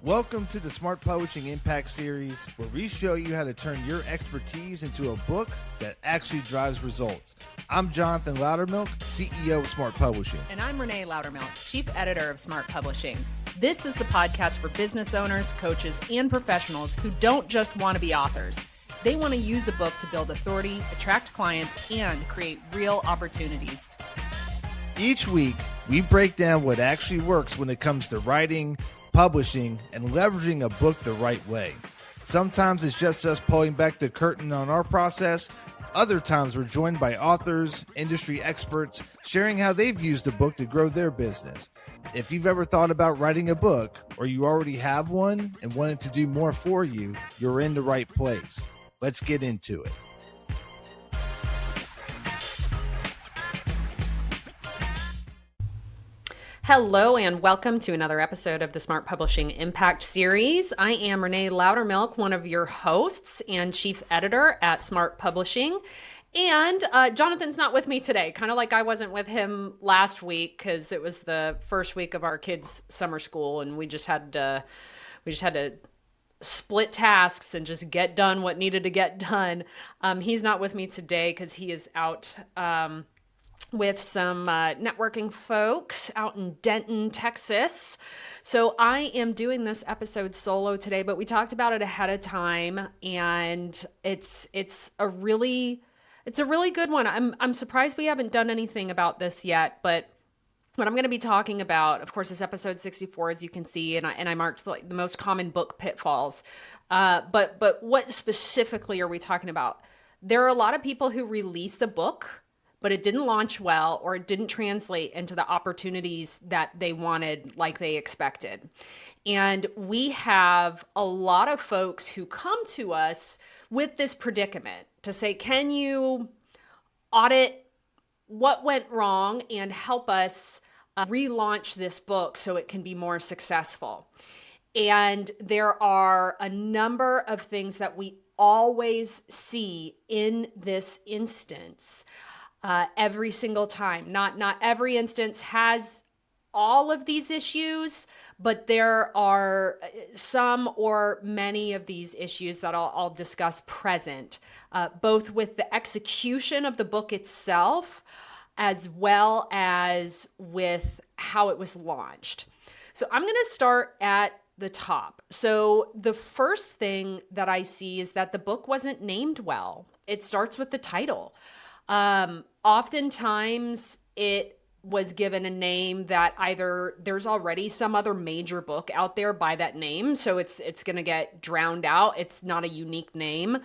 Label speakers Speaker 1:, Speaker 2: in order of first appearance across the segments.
Speaker 1: Welcome to the Smart Publishing Impact Series, where we show you how to turn your expertise into a book that actually drives results. I'm Jonathan Lautermilch, CEO of Smart Publishing.
Speaker 2: And I'm Renée Lautermilch, Chief Editor of Smart Publishing. This is the podcast for business owners, coaches, and professionals who don't just want to be authors. They want to use a book to build authority, attract clients, and create real opportunities.
Speaker 1: Each week, we break down what actually works when it comes to writing, publishing, and leveraging a book the right way. Sometimes it's just us pulling back the curtain on our process. Other times we're joined by authors, industry experts, sharing how they've used a book to grow their business. If you've ever thought about writing a book, or you already have one and want it to do more for you, you're in the right place. Let's get into it.
Speaker 2: Hello and welcome to another episode of the Smart Publishing Impact Series. I am Renée Lautermilch, one of your hosts and chief editor at Smart Publishing. And Jonathan's not with me today, kind of like I wasn't with him last week because it was the first week of our kids' summer school and we just had to split tasks and just get done what needed to get done. He's not with me today because he is out with some networking folks out in Denton, Texas. So I am doing this episode solo today, but we talked about it ahead of time, and it's a really good one. I'm surprised we haven't done anything about this yet, but what I'm going to be talking about, of course, is episode 64, as you can see, and I marked like the most common book pitfalls. But what specifically are we talking about? There are a lot of people who released a book, but it didn't launch well, or it didn't translate into the opportunities that they wanted like they expected. And we have a lot of folks who come to us with this predicament to say, can you audit what went wrong and help us relaunch this book so it can be more successful? And there are a number of things that we always see in this instance. Every single time. Not every instance has all of these issues, but there are some or many of these issues that I'll discuss present, both with the execution of the book itself, as well as with how it was launched. So I'm going to start at the top. So the first thing that I see is that the book wasn't named well. It starts with the title. Oftentimes it was given a name that either there's already some other major book out there by that name, so it's going to get drowned out. It's not a unique name.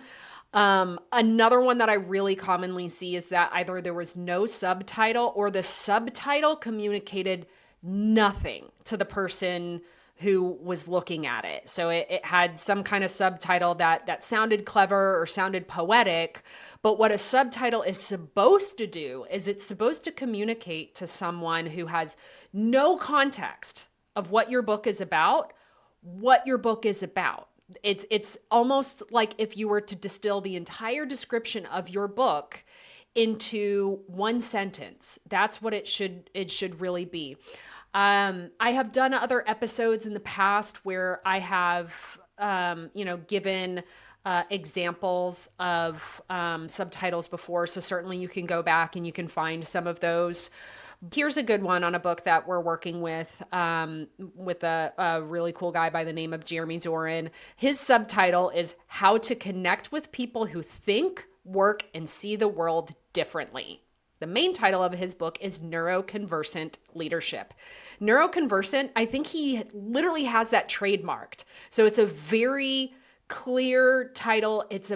Speaker 2: Another one that I really commonly see is that either there was no subtitle or the subtitle communicated nothing to the person who was looking at it. So it had some kind of subtitle that sounded clever or sounded poetic, but what a subtitle is supposed to do is it's supposed to communicate to someone who has no context of what your book is about, what your book is about. It's almost like if you were to distill the entire description of your book into one sentence. That's what it should really be. I have done other episodes in the past where I have, given examples of subtitles before. So certainly you can go back and you can find some of those. Here's a good one on a book that we're working with a really cool guy by the name of Jeremy Doran. His subtitle is How to Connect with People Who Think, Work, and See the World Differently. The main title of his book is Neuroconversant Leadership. Neuroconversant, I think he literally has that trademarked. So it's a very clear title. It's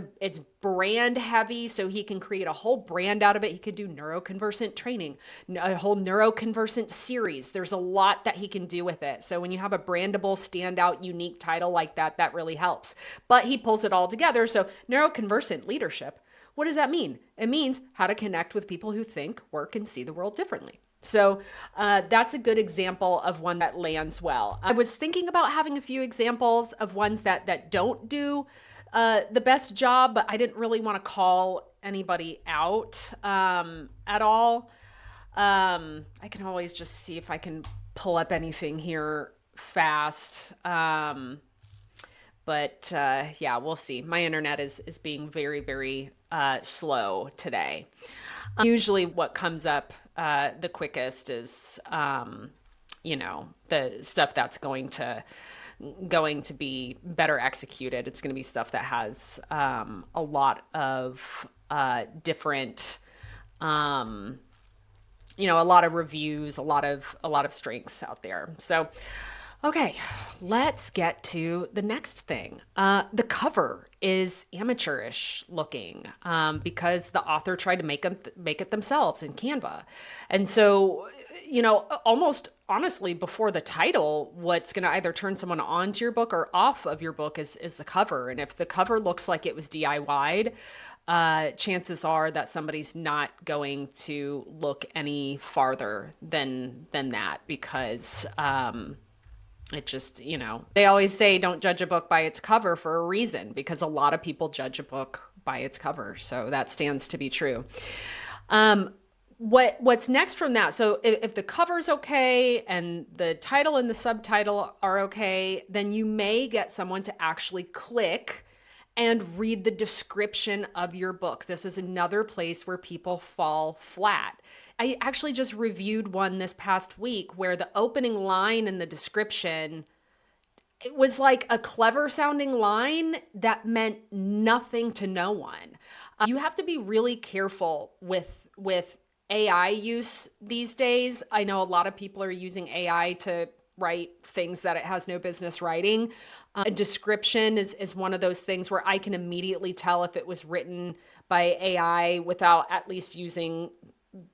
Speaker 2: brand heavy, so he can create a whole brand out of it. He could do neuroconversant training, a whole neuroconversant series. There's a lot that he can do with it. So when you have a brandable, standout, unique title like that, that really helps. But he pulls it all together. So Neuroconversant Leadership. What does that mean? It means how to connect with people who think, work, and see the world differently. So that's a good example of one that lands well. I was thinking about having a few examples of ones that don't do the best job, but I didn't really want to call anybody out at all. I can always just see if I can pull up anything here fast. But yeah, we'll see. My internet is being very, very slow today. Usually what comes up the quickest is, the stuff that's going to be better executed. It's going to be stuff that has a lot of different, a lot of reviews, a lot of strengths out there. So, okay, let's get to the next thing. The cover is amateurish looking because the author tried to make it themselves in Canva. And so, almost honestly, before the title, what's going to either turn someone onto your book or off of your book is the cover. And if the cover looks like it was DIY'd, chances are that somebody's not going to look any farther than that because it just, they always say don't judge a book by its cover for a reason, because a lot of people judge a book by its cover. So that stands to be true. What's next from that? So if the cover's okay and the title and the subtitle are okay, then you may get someone to actually click and read the description of your book. This is another place where people fall flat. I actually just reviewed one this past week where the opening line in the description, it was like a clever sounding line that meant nothing to no one. You have to be really careful with AI use these days. I know a lot of people are using AI to write things that it has no business writing. A description is one of those things where I can immediately tell if it was written by AI without at least using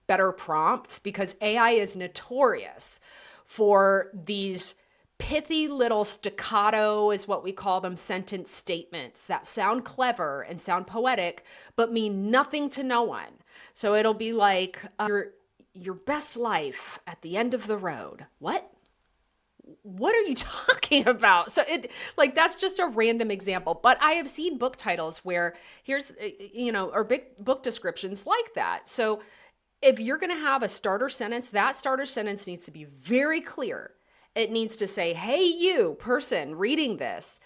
Speaker 2: better prompts, because AI is notorious for these pithy little staccato, is what we call them, sentence statements that sound clever and sound poetic, but mean nothing to no one. So it'll be like, your best life at the end of the road. What are you talking about? So that's just a random example, but I have seen book titles where or big book descriptions like that. So if you're going to have a starter sentence, that starter sentence needs to be very clear. It needs to say, hey, you person reading this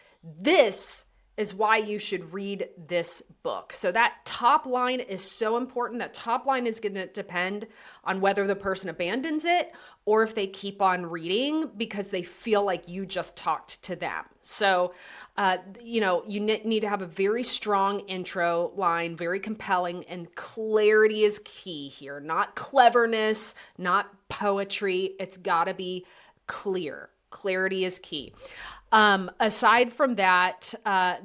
Speaker 2: is why you should read this book. So that top line is so important. That top line is going to depend on whether the person abandons it or if they keep on reading because they feel like you just talked to them. So, you need to have a very strong intro line, very compelling, and clarity is key here. Not cleverness, not poetry. It's got to be clear. Clarity is key. Aside from that,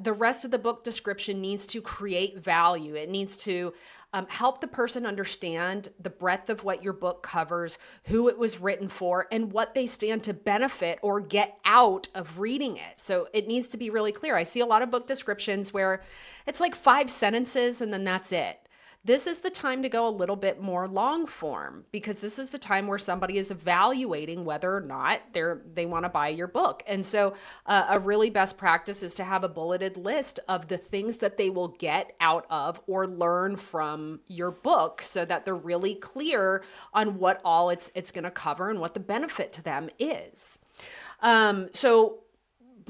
Speaker 2: the rest of the book description needs to create value. It needs to help the person understand the breadth of what your book covers, who it was written for, and what they stand to benefit or get out of reading it. So it needs to be really clear. I see a lot of book descriptions where it's like 5 sentences and then that's it. This is the time to go a little bit more long form, because this is the time where somebody is evaluating whether or not they want to buy your book. And so a really best practice is to have a bulleted list of the things that they will get out of or learn from your book so that they're really clear on what all it's going to cover and what the benefit to them is. So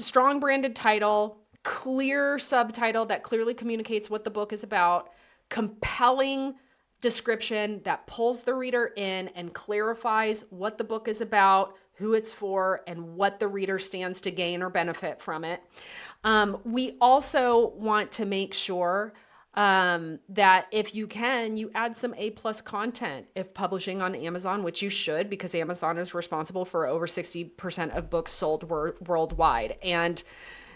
Speaker 2: strong branded title, clear subtitle that clearly communicates what the book is about, compelling description that pulls the reader in and clarifies what the book is about, who it's for, and what the reader stands to gain or benefit from it. We also want to make sure that if you can, you add some A+ content if publishing on Amazon, which you should, because Amazon is responsible for over 60% of books sold worldwide. And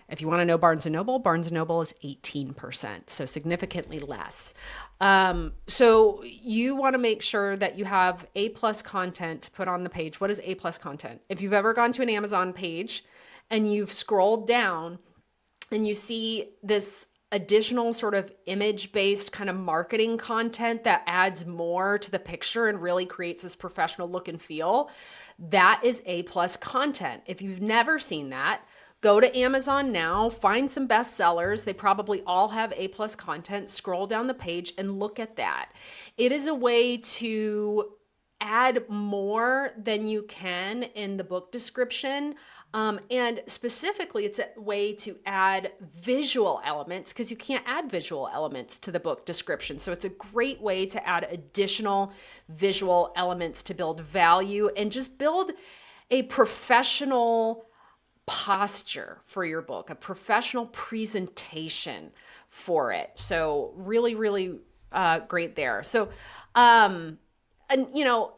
Speaker 2: if you want to know Barnes & Noble is 18%, so significantly less. So you want to make sure that you have A+ content to put on the page. What is A+ content? If you've ever gone to an Amazon page and you've scrolled down and you see this additional sort of image-based kind of marketing content that adds more to the picture and really creates this professional look and feel, that is A+ content. If you've never seen that, go to Amazon now, find some bestsellers. They probably all have A+ content. Scroll down the page and look at that. It is a way to add more than you can in the book description And specifically, it's a way to add visual elements because you can't add visual elements to the book description. So it's a great way to add additional visual elements to build value and just build a professional posture for your book, a professional presentation for it. So really, really great there. So, and you know,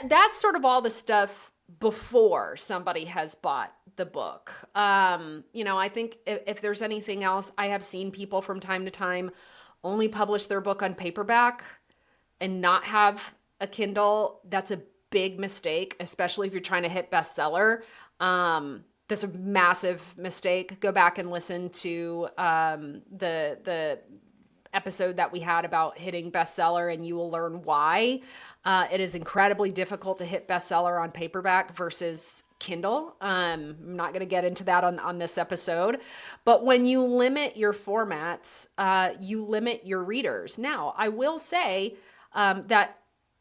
Speaker 2: that's sort of all the stuff before somebody has bought the book. You know, I think if there's anything else, I have seen people from time to time only publish their book on paperback and not have a Kindle. That's a big mistake, especially if you're trying to hit bestseller. That's a massive mistake. Go back and listen to the episode that we had about hitting bestseller, and you will learn why. It is incredibly difficult to hit bestseller on paperback versus Kindle. I'm not going to get into that on this episode, but when you limit your formats, you limit your readers. Now, I will say that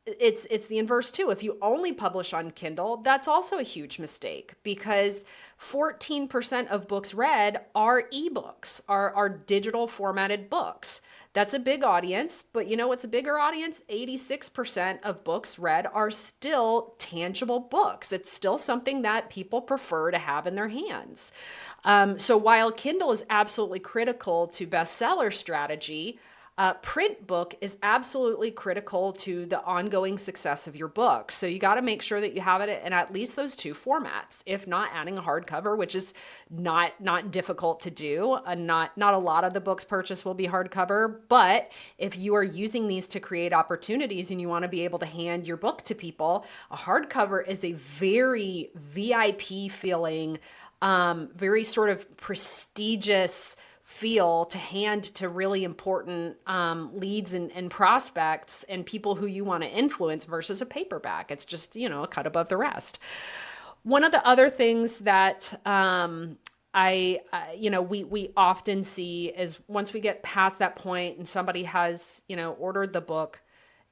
Speaker 2: it's the inverse too. If you only publish on Kindle, that's also a huge mistake because 14% of books read are ebooks, are digital formatted books. That's a big audience, but you know what's a bigger audience? 86% of books read are still tangible books. It's still something that people prefer to have in their hands. So while Kindle is absolutely critical to bestseller strategy, print book is absolutely critical to the ongoing success of your book. So you got to make sure that you have it in at least those two formats, if not adding a hardcover, which is not difficult to do. Not a lot of the books purchased will be hardcover, but if you are using these to create opportunities and you want to be able to hand your book to people, a hardcover is a very VIP feeling, very sort of prestigious feel to hand to really important leads and prospects and people who you want to influence versus a paperback. It's just, you know, a cut above the rest. One of the other things that we often see is once we get past that point and somebody has, you know, ordered the book,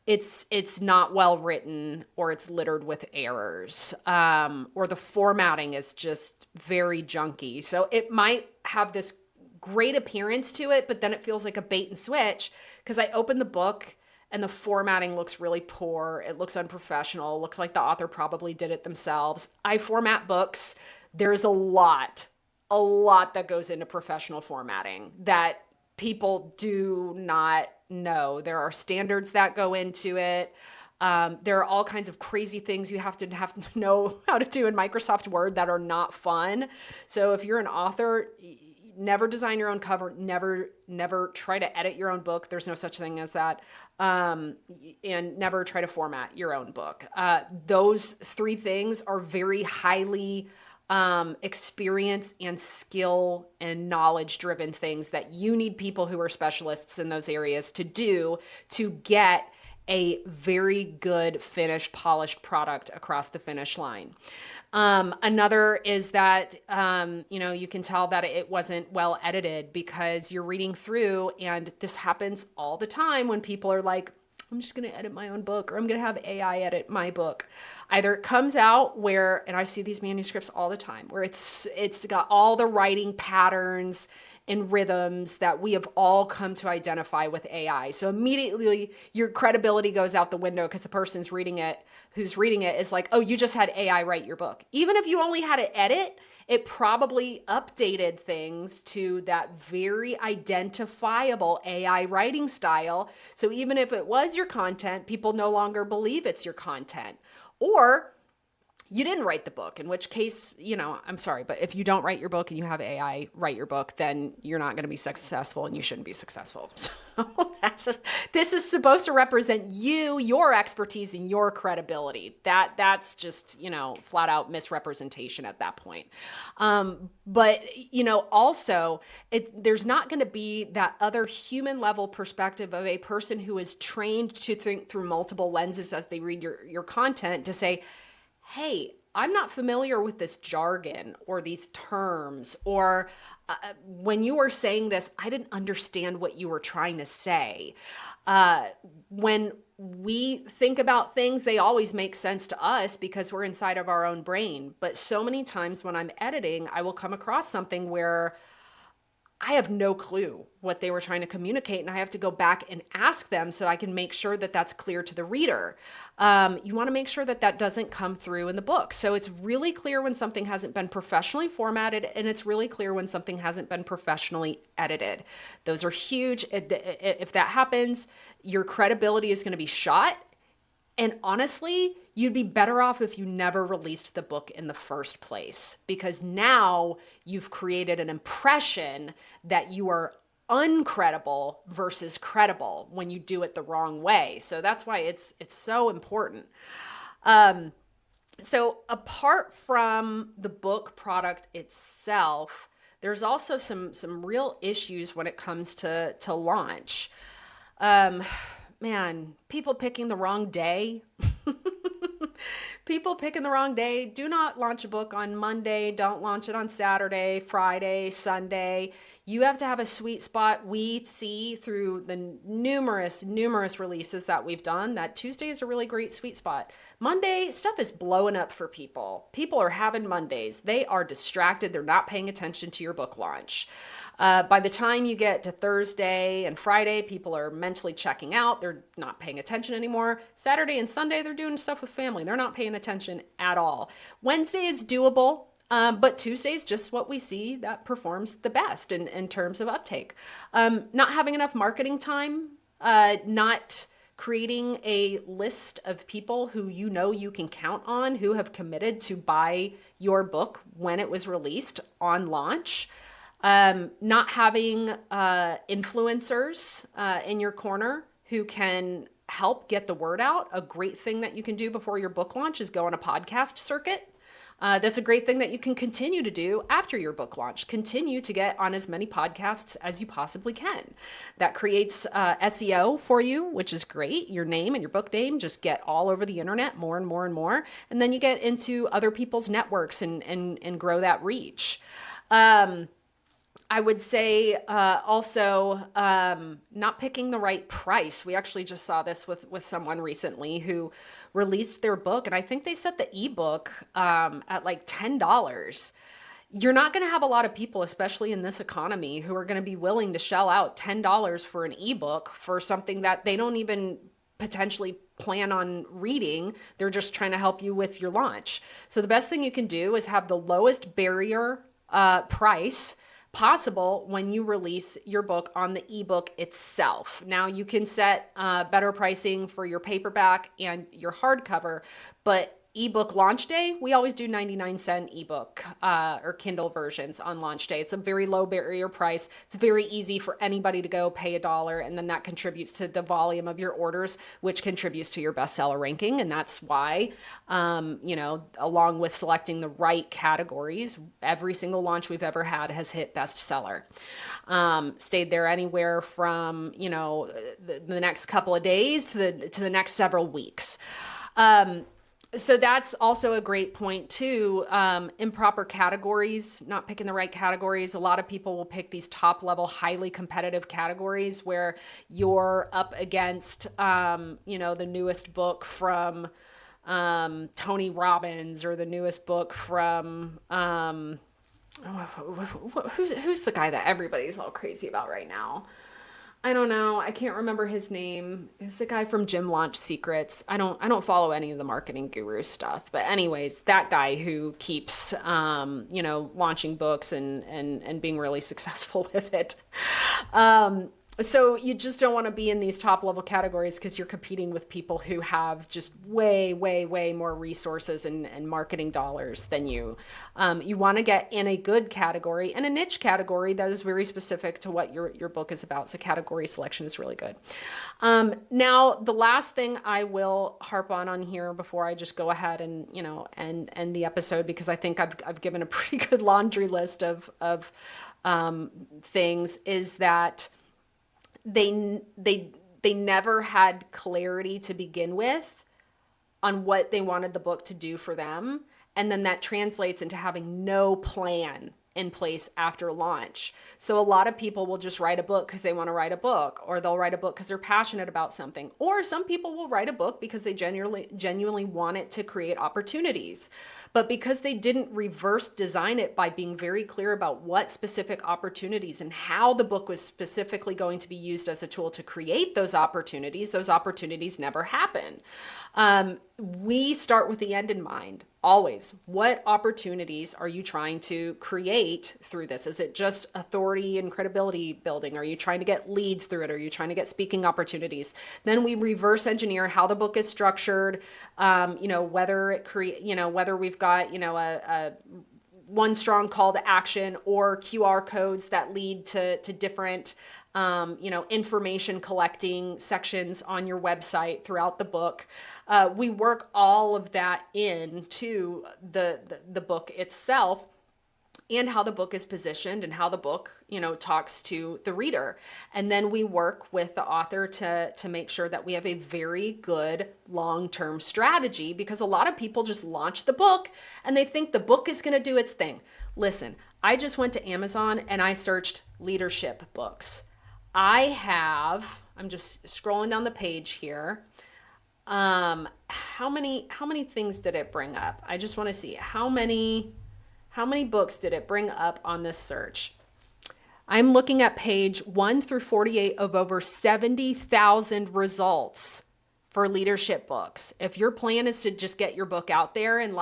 Speaker 2: it's not well written or it's littered with errors, or the formatting is just very junky. So it might have this great appearance to it, but then it feels like a bait and switch because I open the book and the formatting looks really poor. It looks unprofessional. It looks like the author probably did it themselves. I format books. There's a lot that goes into professional formatting that people do not know. There are standards that go into it. There are all kinds of crazy things you have to know how to do in Microsoft Word that are not fun. So if you're an author, never design your own cover, never try to edit your own book. There's no such thing as that. And never try to format your own book. Those three things are very highly experience and skill and knowledge driven things that you need people who are specialists in those areas to do to get a very good finished, polished product across the finish line. Another is that, you can tell that it wasn't well edited because you're reading through, and this happens all the time when people are like, I'm just going to edit my own book, or I'm going to have AI edit my book. Either it comes out where, and I see these manuscripts all the time, where it's got all the writing patterns and rhythms that we have all come to identify with AI. So immediately your credibility goes out the window because the person's who's reading it is like, oh, you just had AI write your book. Even if you only had to edit, it probably updated things to that very identifiable AI writing style. So even if it was your content, people no longer believe it's your content. Or you didn't write the book, in which case, I'm sorry, but if you don't write your book and you have AI write your book, then you're not going to be successful and you shouldn't be successful. So this is supposed to represent you, your expertise, and your credibility. That's just, flat out misrepresentation at that point. But also there's not going to be that other human level perspective of a person who is trained to think through multiple lenses as they read your content to say, hey, I'm not familiar with this jargon or these terms, or when you were saying this, I didn't understand what you were trying to say. When we think about things, they always make sense to us because we're inside of our own brain. But so many times when I'm editing, I will come across something where I have no clue what they were trying to communicate, and I have to go back and ask them so I can make sure that that's clear to the reader. You want to make sure that that doesn't come through in the book. So it's really clear when something hasn't been professionally formatted, and it's really clear when something hasn't been professionally edited. Those are huge. If that happens, your credibility is going to be shot. And honestly, you'd be better off if you never released the book in the first place, because now you've created an impression that you are uncredible versus credible when you do it the wrong way. So that's why it's so important. So apart from the book product itself, there's also some real issues when it comes to launch. Man, people picking the wrong day. People picking the wrong day. Do not launch a book on Monday. Don't launch it on Saturday, Friday, Sunday. You have to have a sweet spot. We see through the numerous releases that we've done that Tuesday is a really great sweet spot. Monday, stuff is blowing up for people. People are having Mondays. They are distracted. They're not paying attention to your book launch. By the time you get to Thursday and Friday, people are mentally checking out. They're not paying attention anymore. Saturday and Sunday, they're doing stuff with family. They're not paying attention at all. Wednesday is doable, but Tuesday is just what we see that performs the best in terms of uptake. Not having enough marketing time, not creating a list of people who you know you can count on who have committed to buy your book when it was released on launch. Not having influencers in your corner who can help get the word out. A great thing that you can do before your book launch is go on a podcast circuit. That's a great thing that you can continue to do after your book launch. Continue to get on as many podcasts as you possibly can. That creates SEO for you, which is great. Your name and your book name just get all over the internet more and more and more. And then you get into other people's networks and grow that reach. I would say also not picking the right price. We actually just saw this with someone recently who released their book, and I think they set the ebook at like $10. You're not going to have a lot of people, especially in this economy, who are going to be willing to shell out $10 for an ebook for something that they don't even potentially plan on reading. They're just trying to help you with your launch. So the best thing you can do is have the lowest barrier price possible when you release your book on the ebook itself. Now you can set better pricing for your paperback and your hardcover, but ebook launch day, we always do 99-cent ebook or Kindle versions on launch day. It's a very low barrier price. It's very easy for anybody to go pay $1, and then that contributes to the volume of your orders, which contributes to your bestseller ranking. And that's why, along with selecting the right categories, every single launch we've ever had has hit bestseller. Stayed there anywhere from, the next couple of days to the next several weeks. So that's also a great point too. Improper categories, not picking the right categories. A lot of people will pick these top level, highly competitive categories where you're up against, the newest book from Tony Robbins, or the newest book from, who's the guy that everybody's all crazy about right now? I don't know. I can't remember his name. It's the guy from Gym Launch Secrets. I don't follow any of the marketing guru stuff. But anyways, that guy who keeps, launching books and being really successful with it. So you just don't want to be in these top level categories because you're competing with people who have just way, way, way more resources and marketing dollars than you. You want to get in a good category and a niche category that is very specific to what your book is about. So category selection is really good. Now, the last thing I will harp on here before I just go ahead and, end the episode, because I think I've given a pretty good laundry list of things, is that they never had clarity to begin with on what they wanted the book to do for them. And then that translates into having no plan in place after launch. So a lot of people will just write a book because they want to write a book, or they'll write a book because they're passionate about something. Or some people will write a book because they genuinely want it to create opportunities. But because they didn't reverse design it by being very clear about what specific opportunities and how the book was specifically going to be used as a tool to create those opportunities never happen. We start with the end in mind. Always. What opportunities are you trying to create through this? Is it just authority and credibility building? Are you trying to get leads through it? Are you trying to get speaking opportunities? Then we reverse engineer how the book is structured, whether we've got, a one strong call to action or QR codes that lead to different information collecting sections on your website throughout the book. We work all of that into the book itself, and how the book is positioned and how the book, talks to the reader. And then we work with the author to make sure that we have a very good long-term strategy, because a lot of people just launch the book and they think the book is going to do its thing. Listen, I just went to Amazon and I searched leadership books. I'm just scrolling down the page here. How many things did it bring up? I just want to see how many books did it bring up on this search. I'm looking at page 1 through 48 of over 70,000 results for leadership books. If your plan is to just get your book out there and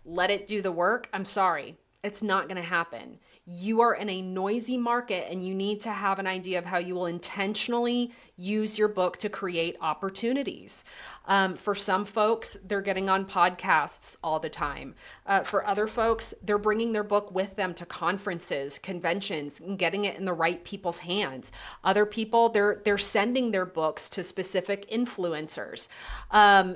Speaker 2: let it do the work, I'm sorry, it's not going to happen. You are in a noisy market and you need to have an idea of how you will intentionally use your book to create opportunities. For some folks, they're getting on podcasts all the time. For other folks, they're bringing their book with them to conferences, conventions, and getting it in the right people's hands. Other people, they're sending their books to specific influencers.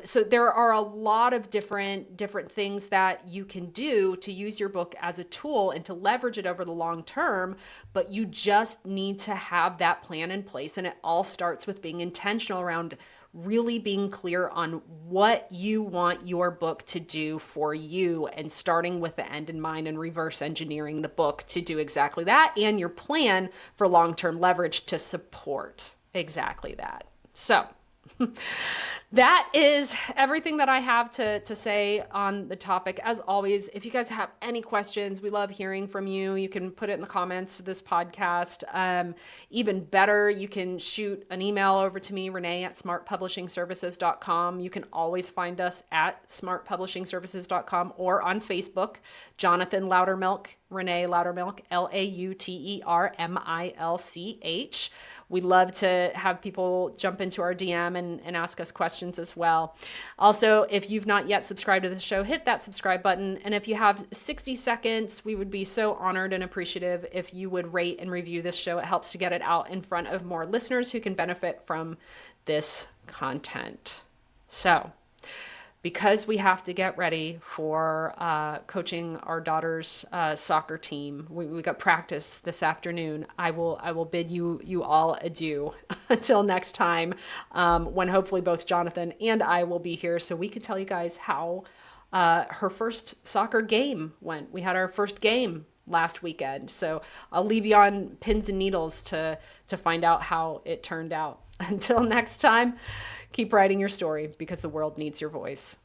Speaker 2: So there are a lot of different things that you can do to use your book as a tool and to leverage it over the long term, but you just need to have that plan in place. And it all starts with being intentional around really being clear on what you want your book to do for you, and starting with the end in mind and reverse engineering the book to do exactly that, and your plan for long-term leverage to support exactly that. So that is everything that I have to say on the topic. As always, if you guys have any questions, we love hearing from you. You can put it in the comments to this podcast. Even better, you can shoot an email over to me, Renee at smartpublishingservices.com. You can always find us at smartpublishingservices.com or on Facebook, Jonathan Lautermilch, Renée Lautermilch, Lautermilch. We love to have people jump into our DM and ask us questions as well. Also, if you've not yet subscribed to the show, hit that subscribe button. And if you have 60 seconds, we would be so honored and appreciative if you would rate and review this show. It helps to get it out in front of more listeners who can benefit from this content. So, because we have to get ready for coaching our daughter's soccer team, we got practice this afternoon. I will bid you all adieu until next time, when hopefully both Jonathan and I will be here, so we can tell you guys how her first soccer game went. We had our first game last weekend, so I'll leave you on pins and needles to find out how it turned out. Until next time, keep writing your story, because the world needs your voice.